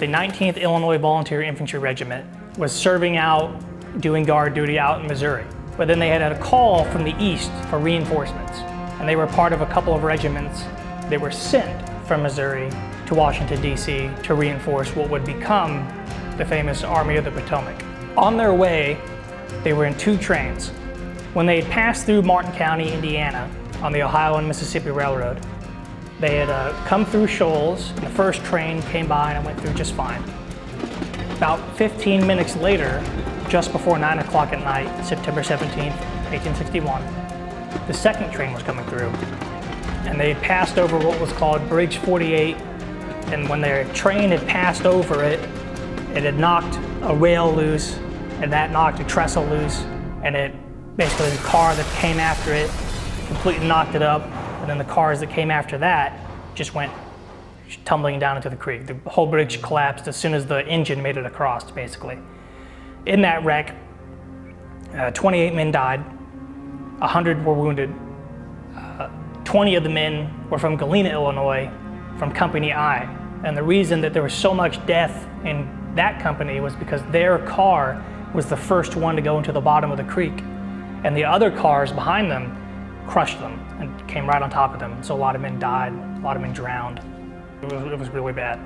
the 19th Illinois Volunteer Infantry Regiment was serving out, doing guard duty out in Missouri. But then they had a call from the east for reinforcements, and they were part of a couple of regiments that were sent from Missouri to Washington, D.C. to reinforce what would become the famous Army of the Potomac. On their way, they were in two trains. When they had passed through Martin County, Indiana, on the Ohio and Mississippi Railroad, they had come through shoals, and the first train came by and it went through just fine. About 15 minutes later, just before 9 o'clock at night, September 17th, 1861, the second train was coming through. And they had passed over what was called Bridge 48, and when their train had passed over it, it had knocked a rail loose, and that knocked a trestle loose, and it basically, the car that came after it completely knocked it up, and then the cars that came after that just went tumbling down into the creek. The whole bridge collapsed as soon as the engine made it across, basically. In that wreck, 28 men died, 100 were wounded. 20 of the men were from Galena, Illinois, from Company I. And the reason that there was so much death in that company was because their car was the first one to go into the bottom of the creek. And the other cars behind them crushed them and came right on top of them. So a lot of men died, a lot of men drowned. It was really bad.